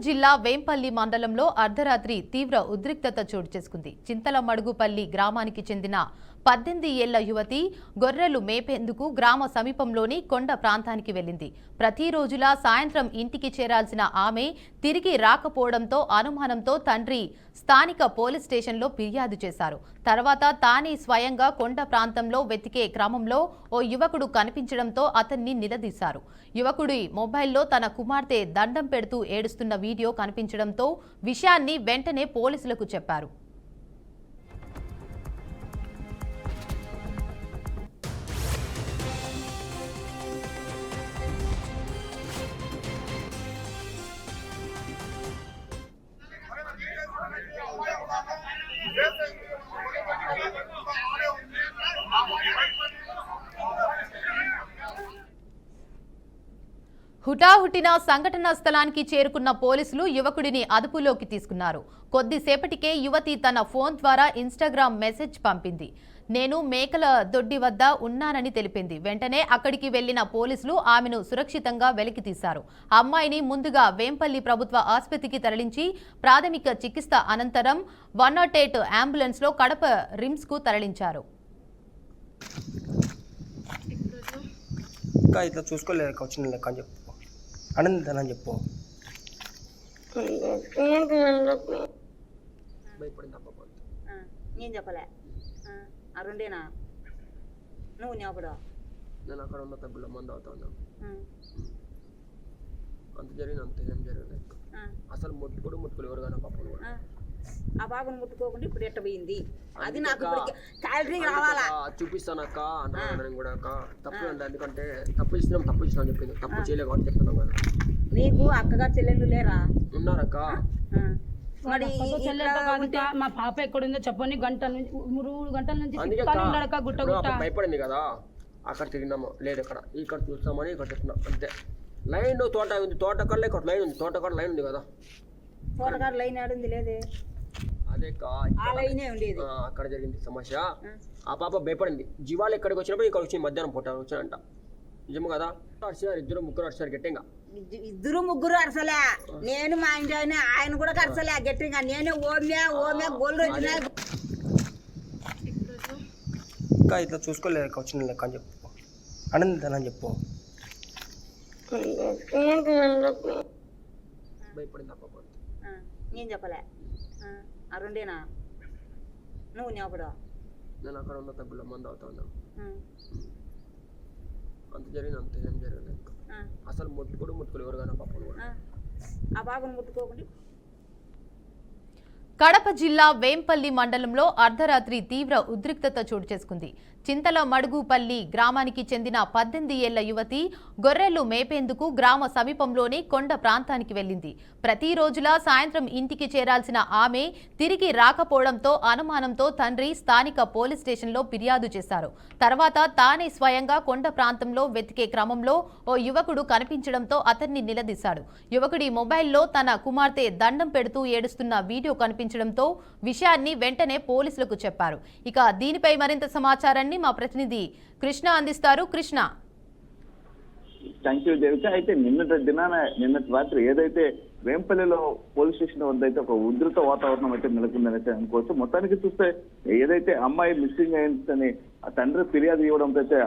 జిల్లా వేంపల్లి మండలంలో అర్ధరాత్రి తీవ్ర ఉద్రిక్తత చోటు చేసుకుంది. చింతలమడుగుపల్లి గ్రామానికి చెందిన 18 ఏళ్ల యువతి గొర్రెలు మేపేందుకు గ్రామ సమీపంలోని కొండ ప్రాంతానికి వెళ్లింది. ప్రతిరోజులా సాయంత్రం ఇంటికి చేరాల్సిన ఆమె తిరిగి రాకపోవడంతో అనుమానంతో తండ్రి స్థానిక పోలీస్ స్టేషన్లో ఫిర్యాదు చేశారు. తర్వాత తానే స్వయంగా కొండ ప్రాంతంలో వెతికే క్రమంలో ఓ యువకుడు కనిపించడంతో అతన్ని నిలదీశారు. యువకుడి మొబైల్లో తన కుమార్తె దండం పెడుతూ ఏడుస్తున్న వీడియో కనిపించడంతో విషయాన్ని వెంటనే పోలీసులకు చెప్పారు. హుటాహుటిన సంఘటనా స్థలానికి చేరుకున్న పోలీసులు యువకుడిని అదుపులోకి తీసుకున్నారు. కొద్దిసేపటికే యువతి తన ఫోన్ ద్వారా ఇన్స్టాగ్రామ్ మెసేజ్ పంపింది. నేను మేకల దొడ్డి వద్ద ఉన్నానని తెలిపింది. వెంటనే అక్కడికి వెళ్లిన పోలీసులు ఆమెను సురక్షితంగా వెలికితీశారు. అమ్మాయిని ముందుగా వేంపల్లి ప్రభుత్వ ఆసుపత్రికి తరలించి ప్రాథమిక చికిత్స అనంతరం 108 అంబులెన్స్ లో కడప రిమ్స్ కు తరలించారు. ఇట్లా చూసుకోలేదు వచ్చిన లెక్క అని చెప్పు అనంతనని చెప్పు నేను చెప్పలే ఆ రెండేనా నువ్వు నేపడు నేను అక్కడ ఉన్న తగ్గులో మందు అవుతా ఉన్నాను. అంత జరిగింది అంత ఏం జరిగింది అసలు ముట్టుకోడు ఎవరు కానీ పాపను కూడా ఆ పాపను ముట్టుకోకుండా ఇప్పుడు ఎట్ట పోయింది అది నాకు క్యాలరీ రావాలా చూపిస్తానక్క అంటున్నాను కూడా అక్క తప్పు అండి. ఎందుకంటే తప్పు ఇచ్చినా అని చెప్పింది. తప్పు చేయలేదు అని చెప్తున్నాం కదా. నీకు అక్కగా చెల్లెళ్ళు లేరా? ఉన్నారక్క. మరి మా పాప ఎక్కడుందో చెప్పని గంటల నుంచి 3 గంటల నుంచి భయపడింది కదా. అక్కడ తిరిగినాము లేదు ఇక్కడ చూస్తామని ఇక్కడ చెప్తున్నాం అంతే. లైన్ తోట ఉంది, తోటకాడ ఇక్కడ లైన్ ఉంది, తోటకాడ లైన్ ఉంది కదా. తోటకాడ లైన్ ఆడుంది లేదే అదే అక్కడ జరిగింది సమస్య. ఆ పాప భయపడింది. జీవాలు ఎక్కడికి వచ్చినప్పుడు ఇక్కడ వచ్చి మధ్యాహ్నం పూట వచ్చానంట. నిజము కదా. అరిచారు, 2-3 అరిచారు గట్టిగా. 2-3 అరసలే. నేను మా ఇంటి ఆయన కూడా అరసలే గట్టిగా. నేనే ఓమే గోల్డ్ ఇట్లా చూసుకోలేదు వచ్చిన లెక్క అని చెప్పు అనంతనని చెప్పు భయపడింది ఆ పాప. నేను చెప్పలే ఆ రెండేనా నువ్వు నేపడు నేను అక్కడ ఉన్న తగ్గులో మందు అవుతా ఉన్నాను. అంత జరిగింది అంత ఏం జరిగింది అసలు ముట్టుకోడు ఎవరు కానీ పాపను కూడా ఆ పాపను ముట్టుకోకుండా. కడప జిల్లా వేంపల్లి మండలంలో అర్ధరాత్రి తీవ్ర ఉద్రిక్తత చోటు చేసుకుంది. చింతలమడుగుపల్లి గ్రామానికి చెందిన 18 ఏళ్ల యువతి గొర్రెలు మేపేందుకు గ్రామ సమీపంలోని కొండ ప్రాంతానికి వెళ్లింది. ప్రతిరోజులా సాయంత్రం ఇంటికి చేరాల్సిన ఆమె తిరిగి రాకపోవడంతో అనుమానంతో తండ్రి స్థానిక పోలీస్ స్టేషన్లో ఫిర్యాదు చేశారు. తర్వాత తానే స్వయంగా కొండ ప్రాంతంలో వెతికే క్రమంలో ఓ యువకుడు కనిపించడంతో అతన్ని నిలదీశాడు. యువకుడి మొబైల్లో తన కుమార్తె దండం పెడుతూ ఏడుస్తున్న వీడియో కనిపించడంతో విషయాన్ని వెంటనే పోలీసులకు చెప్పారు. ఇక దీనిపై మరింత సమాచారాన్ని మా ప్రతినిధి కృష్ణ అందిస్తారు. కృష్ణ. Thank you Devika. అయితే నిన్నటి రాత్రి ఏదైతే వేంపల్లిలో పోలీస్ స్టేషన్ వద్ద అయితే ఒక ఉధృత వాతావరణం అయితే నెలకొందని అయితే అనుకోవచ్చు. మొత్తానికి చూస్తే ఏదైతే అమ్మాయి మిస్సింగ్ అయిందని ఆ తండ్రి ఫిర్యాదు ఇవ్వడంతో అయితే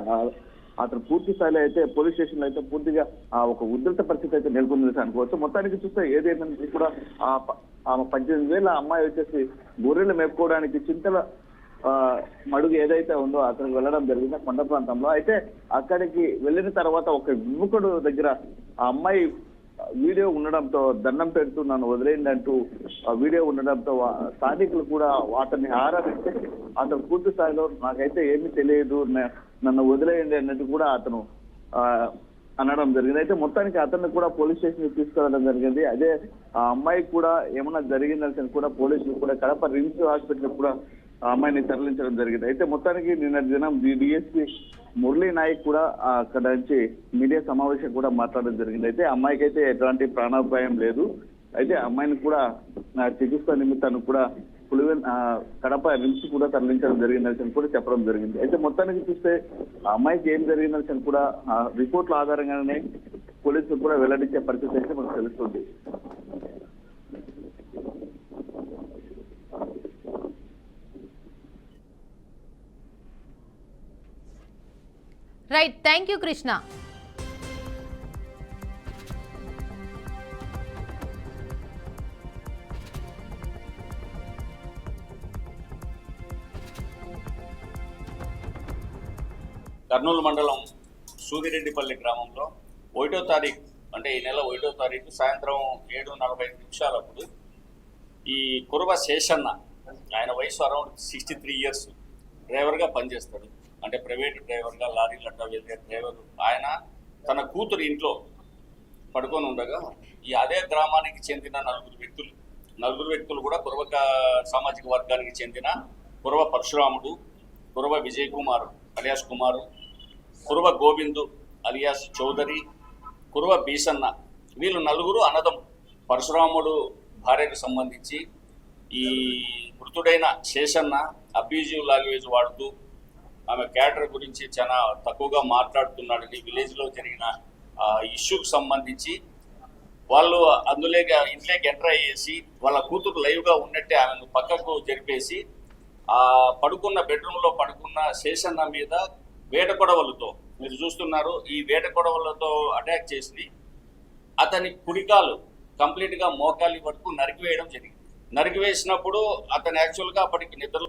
అతను పూర్తి స్థాయిలో అయితే పోలీస్ స్టేషన్ లో అయితే పూర్తిగా ఒక ఉధృత పరిస్థితి అయితే నెలకొందని అనుకోవచ్చు. మొత్తానికి చూస్తే ఏదైనా కూడా 18 ఏళ్ల అమ్మాయి వచ్చేసి గొర్రెలు మేపుకోవడానికి చింతల మడుగు ఏదైతే ఉందో అక్కడికి వెళ్ళడం జరిగింది కొండ ప్రాంతంలో. అయితే అక్కడికి వెళ్ళిన తర్వాత ఒక యువకుడు దగ్గర ఆ అమ్మాయి వీడియో ఉండడంతో దండం పెడుతూ నన్ను వదిలేయండి అంటూ ఆ వీడియో ఉండడంతో స్థానికులు కూడా అతన్ని ఆరాధిస్తే అతను పూర్తి స్థాయిలో నాకైతే ఏమీ తెలియదు నన్ను వదిలేయండి అన్నట్టు కూడా అతను అనడం జరిగింది. అయితే మొత్తానికి అతన్ని కూడా పోలీస్ స్టేషన్ కి తీసుకెళ్లడం జరిగింది. అదే ఆ అమ్మాయికి కూడా ఏమన్నా జరిగిందని కూడా పోలీసులు కూడా కడప రిమ్స్ హాస్పిటల్ కూడా ఆ అమ్మాయిని తరలించడం జరిగింది. అయితే మొత్తానికి నిన్న దినం డిఎస్పీ మురళీ నాయక్ కూడా అక్కడ నుంచి మీడియా సమావేశం కూడా మాట్లాడడం జరిగింది. అయితే అమ్మాయికి అయితే ఎలాంటి ప్రాణాపాయం లేదు. అయితే అమ్మాయిని కూడా చికిత్స నిమిత్తాన్ని కూడా కడప రిమ్స్ కూడా తరలించడం జరిగిందని కూడా చెప్పడం జరిగింది. అయితే మొత్తానికి చూస్తే ఆ అమ్మాయికి ఏం జరిగిందని కూడా రిపోర్ట్ల ఆధారంగానే పోలీసులు కూడా వెల్లడించే పరిస్థితి అయితే మనకు తెలుస్తుంది. Right, thank you Krishna. Kurnool మండలం సూదిరెడ్డిపల్లి గ్రామంలో 1వ తారీఖు అంటే ఈ నెల 1వ తారీఖు సాయంత్రం 7:45 ఈ కురవ శేషన్న, ఆయన వయసు అరౌండ్ 63 ఇయర్స్, డ్రైవర్గా పనిచేస్తాడు. అంటే ప్రైవేట్ డ్రైవర్గా, లారీలట్ట వెళ్ళే డ్రైవర్. ఆయన తన కూతురు ఇంట్లో పడుకొని ఉండగా ఈ అదే గ్రామానికి చెందిన నలుగురు వ్యక్తులు కూడా కురవ సామాజిక వర్గానికి చెందిన కురవ పరశురాముడు, కురవ విజయ్ కుమార్ అలియాస్ కుమారు, కురవ గోవిందు అలియాస్ చౌదరి, కురవ బీసన్న, వీళ్ళు నలుగురు అన్నదం. పరశురాముడు భార్యకు సంబంధించి ఈ మృతుడైన శేషన్న అబ్యూజివ్ లాంగ్వేజ్ వాడుతూ ఆమె క్యారెక్టర్ గురించి చాలా తక్కువగా మాట్లాడుతున్నాడని విలేజ్లో జరిగిన ఇష్యూకి సంబంధించి వాళ్ళు ఇంట్లోకి ఎంటర్ అయ్యేసి వాళ్ళ కూతురు లైవ్గా ఉన్నట్టే ఆమెను పక్కకు జరిపేసి ఆ బెడ్రూమ్లో పడుకున్న శేషన్న మీద వేట కొడవలతో, మీరు చూస్తున్నారు, ఈ వేట కొడవలతో అటాక్ చేసి అతని కుడికాలు కంప్లీట్గా మోకాలి వరకు నరికివేయడం జరిగింది. నరికివేసినప్పుడు అతను యాక్చువల్గా అప్పటికి నిద్రలో